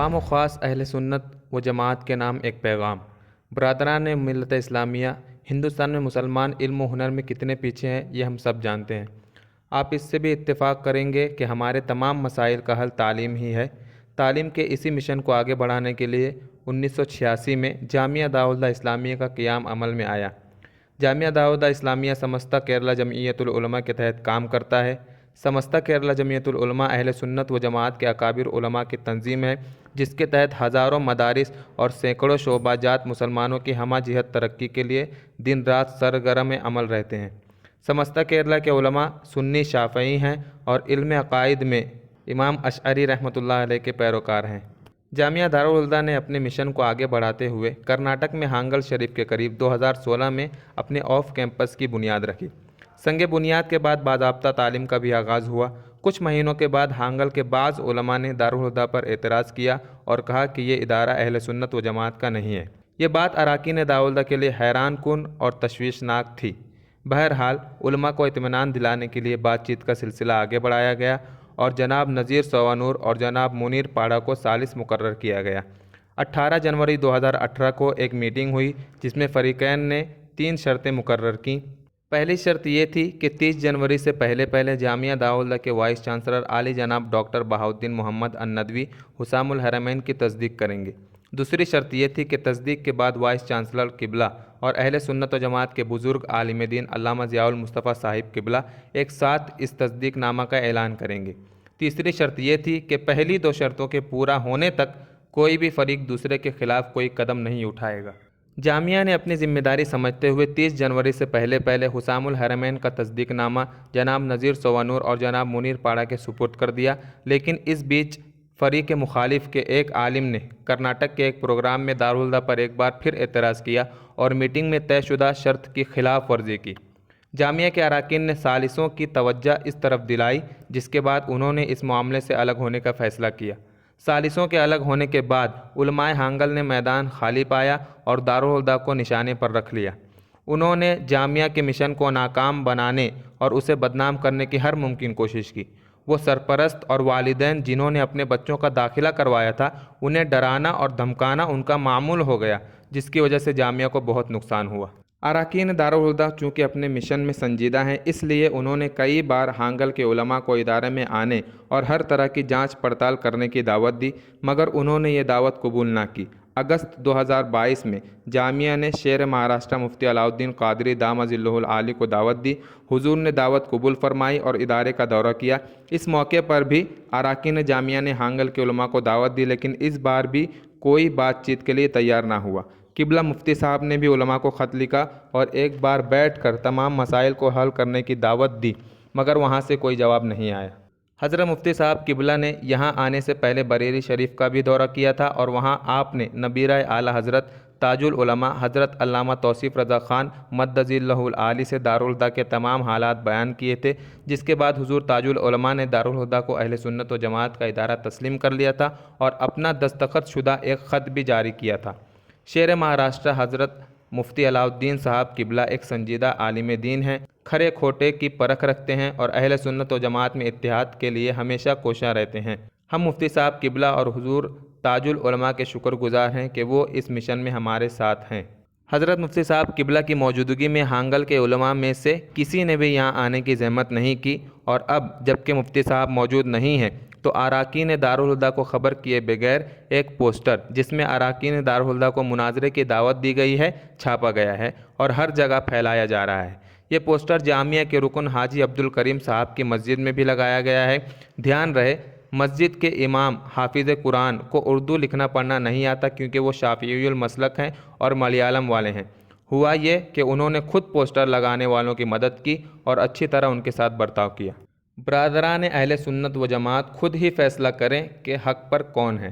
عوام و خاص اہل سنت و جماعت کے نام ایک پیغام۔ برادران ملت اسلامیہ، ہندوستان میں مسلمان علم و ہنر میں کتنے پیچھے ہیں یہ ہم سب جانتے ہیں۔ آپ اس سے بھی اتفاق کریں گے کہ ہمارے تمام مسائل کا حل تعلیم ہی ہے۔ تعلیم کے اسی مشن کو آگے بڑھانے کے لیے 1986 میں جامعہ دارالہدیٰ اسلامیہ کا قیام عمل میں آیا۔ جامعہ دارالہدیٰ اسلامیہ سمستہ کیرلا جمعیت العلماء کے تحت کام کرتا ہے۔ سمستہ کیرلا جمعیت العلماء اہل سنت و جماعت کے اکابر علماء کی تنظیم ہے، جس کے تحت ہزاروں مدارس اور سینکڑوں شعبہ جات مسلمانوں کی ہمہ جہت ترقی کے لیے دن رات سرگرم عمل رہتے ہیں۔ سمستہ کیرلا کے علماء سنی شافعی ہیں اور علم عقائد میں امام اشعری رحمۃ اللہ علیہ کے پیروکار ہیں۔ جامعہ دارالہدیٰ نے اپنے مشن کو آگے بڑھاتے ہوئے کرناٹک میں ہانگل شریف کے قریب 2016 میں اپنے آف کیمپس کی بنیاد رکھی۔ سنگ بنیاد کے بعد باضابطہ تعلیم کا بھی آغاز ہوا۔ کچھ مہینوں کے بعد ہانگل کے بعض علماء نے دارالہدیٰ پر اعتراض کیا اور کہا کہ یہ ادارہ اہل سنت و جماعت کا نہیں ہے۔ یہ بات اراکین دارالہدیٰ کے لیے حیران کن اور تشویشناک تھی۔ بہرحال علماء کو اطمینان دلانے کے لیے بات چیت کا سلسلہ آگے بڑھایا گیا اور جناب نذیر سوانور اور جناب منیر پاڑا کو ثالث مقرر کیا گیا۔ 18 جنوری 2018 کو ایک میٹنگ ہوئی جس میں فریقین نے 3 شرطیں مقرر کیں۔ پہلی شرط یہ تھی کہ 30 جنوری سے پہلے جامعہ دارالہدیٰ کے وائس چانسلر عالی جناب ڈاکٹر بہاؤالدین محمد الندوی حسام الحرمین کی تصدیق کریں گے۔ دوسری شرط یہ تھی کہ تصدیق کے بعد وائس چانسلر قبلہ اور اہل سنت و جماعت کے بزرگ عالم دین علامہ ضیاء المصطفیٰ صاحب قبلہ ایک ساتھ اس تصدیق نامہ کا اعلان کریں گے۔ تیسری شرط یہ تھی کہ پہلی 2 شرطوں کے پورا ہونے تک کوئی بھی فریق دوسرے کے خلاف کوئی قدم نہیں اٹھائے گا۔ جامعہ نے اپنی ذمہ داری سمجھتے ہوئے 30 جنوری سے پہلے حسام الحرمین کا تصدیق نامہ جناب نذیر سوانور اور جناب منیر پاڑا کے سپرد کر دیا، لیکن اس بیچ فریق مخالف کے ایک عالم نے کرناٹک کے ایک پروگرام میں دارالہدیٰ پر ایک بار پھر اعتراض کیا اور میٹنگ میں طے شدہ شرط کی خلاف ورزی کی۔ جامعہ کے اراکین نے ثالثوں کی توجہ اس طرف دلائی، جس کے بعد انہوں نے اس معاملے سے الگ ہونے کا فیصلہ کیا۔ ثالثوں کے الگ ہونے کے بعد علماء ہانگل نے میدان خالی پایا اور دارالہدیٰ کو نشانے پر رکھ لیا۔ انہوں نے جامعہ کے مشن کو ناکام بنانے اور اسے بدنام کرنے کی ہر ممکن کوشش کی۔ وہ سرپرست اور والدین جنہوں نے اپنے بچوں کا داخلہ کروایا تھا، انہیں ڈرانا اور دھمکانا ان کا معمول ہو گیا، جس کی وجہ سے جامعہ کو بہت نقصان ہوا۔ اراکین دارالہدیٰ چونکہ اپنے مشن میں سنجیدہ ہیں، اس لیے انہوں نے کئی بار ہانگل کے علماء کو ادارے میں آنے اور ہر طرح کی جانچ پڑتال کرنے کی دعوت دی، مگر انہوں نے یہ دعوت قبول نہ کی۔ اگست 2022 میں جامعہ نے شیر مہاراشٹر مفتی علاؤالدین قادری دامہ ظلہ العالی کو دعوت دی۔ حضور نے دعوت قبول فرمائی اور ادارے کا دورہ کیا۔ اس موقع پر بھی اراکین جامعہ نے ہانگل کے علماء کو دعوت دی، لیکن اس بار بھی کوئی بات چیت کے لیے تیار نہ ہوا۔ قبلہ مفتی صاحب نے بھی علماء کو خط لکھا اور ایک بار بیٹھ کر تمام مسائل کو حل کرنے کی دعوت دی، مگر وہاں سے کوئی جواب نہیں آیا۔ حضرت مفتی صاحب قبلہ نے یہاں آنے سے پہلے بریلی شریف کا بھی دورہ کیا تھا اور وہاں آپ نے نبیرہ اعلیٰ حضرت تاج العلماء حضرت علامہ توصیف رضا خان مد ظلہ العالی سے دارالہدیٰ کے تمام حالات بیان کیے تھے، جس کے بعد حضور تاج العلماء نے دارالہدیٰ کو اہل سنت و جماعت کا ادارہ تسلیم کر لیا تھا اور اپنا دستخط شدہ ایک خط بھی جاری کیا تھا۔ شیر مہاراشٹر حضرت مفتی علاؤالدین صاحب قبلہ ایک سنجیدہ عالم دین ہیں، کھرے کھوٹے کی پرکھ رکھتے ہیں اور اہل سنت و جماعت میں اتحاد کے لیے ہمیشہ کوشاں رہتے ہیں۔ ہم مفتی صاحب قبلہ اور حضور تاج العلماء کے شکر گزار ہیں کہ وہ اس مشن میں ہمارے ساتھ ہیں۔ حضرت مفتی صاحب قبلہ کی موجودگی میں ہانگل کے علماء میں سے کسی نے بھی یہاں آنے کی زحمت نہیں کی، اور اب جبکہ مفتی صاحب موجود نہیں ہیں تو اراکین دارالہدیٰ کو خبر کیے بغیر ایک پوسٹر جس میں اراکین دارالہدیٰ کو مناظرے کی دعوت دی گئی ہے چھاپا گیا ہے اور ہر جگہ پھیلایا جا رہا ہے۔ یہ پوسٹر جامعہ کے رکن حاجی عبدالکریم صاحب کی مسجد میں بھی لگایا گیا ہے۔ دھیان رہے، مسجد کے امام حافظ قرآن کو اردو لکھنا پڑھنا نہیں آتا کیونکہ وہ شافعی المسلک ہیں اور ملیالم والے ہیں۔ ہوا یہ کہ انہوں نے خود پوسٹر لگانے والوں کی مدد کی اور اچھی طرح ان کے ساتھ برتاؤ کیا۔ برادران اہل سنت و جماعت خود ہی فیصلہ کریں کہ حق پر کون ہے،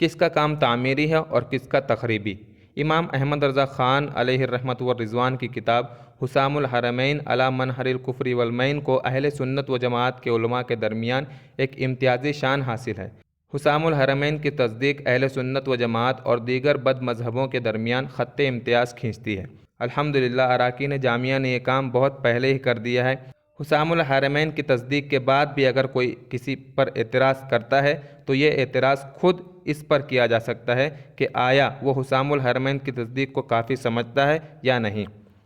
کس کا کام تعمیری ہے اور کس کا تخریبی۔ امام احمد رضا خان علیہ الرحمۃ والرضوان کی کتاب حسام الحرمین علی منہر الکفر والمین کو اہل سنت و جماعت کے علماء کے درمیان ایک امتیازی شان حاصل ہے۔ حسام الحرمین کی تصدیق اہل سنت و جماعت اور دیگر بد مذہبوں کے درمیان خط امتیاز کھینچتی ہے۔ الحمدللہ اراکین جامعہ نے یہ کام بہت پہلے ہی کر دیا ہے حسام الحرمین کی تصدیق کے بعد بھی اگر کوئی کسی پر اعتراض کرتا ہے تو یہ اعتراض خود اس پر کیا جا سکتا ہے کہ آیا وہ حسام الحرمین کی تصدیق کو کافی سمجھتا ہے یا نہیں۔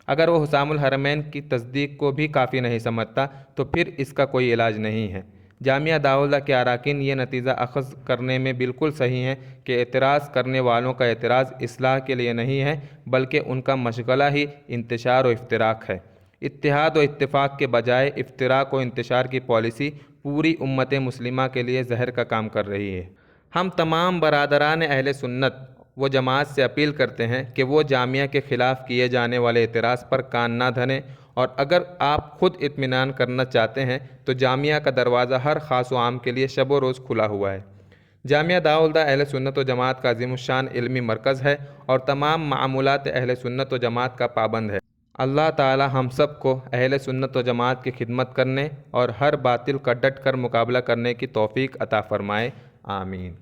اگر وہ حسام الحرمین کی تصدیق کو بھی کافی نہیں سمجھتا تو پھر اس کا کوئی علاج نہیں ہے۔ جامعہ دارالہدہ کے اراکین یہ نتیجہ اخذ کرنے میں بالکل صحیح ہیں کہ اعتراض کرنے والوں کا اعتراض اصلاح کے لیے نہیں ہے بلکہ ان کا مشغلہ ہی انتشار و افتراق ہے۔ اتحاد و اتفاق کے بجائے افتراق و انتشار کی پالیسی پوری امت مسلمہ کے لیے زہر کا کام کر رہی ہے۔ ہم تمام برادران اہل سنت و جماعت سے اپیل کرتے ہیں کہ وہ جامعہ کے خلاف کیے جانے والے اعتراض پر کان نہ دھریں، اور اگر آپ خود اطمینان کرنا چاہتے ہیں تو جامعہ کا دروازہ ہر خاص و عام کے لیے شب و روز کھلا ہوا ہے۔ جامعہ دارالہدہ اہل سنت و جماعت کا عظیم الشان علمی مرکز ہے اور تمام معمولات اہل سنت و جماعت کا پابند ہے۔ اللہ تعالی ہم سب کو اہل سنت و جماعت کی خدمت کرنے اور ہر باطل کا ڈٹ کر مقابلہ کرنے کی توفیق عطا فرمائے، آمین۔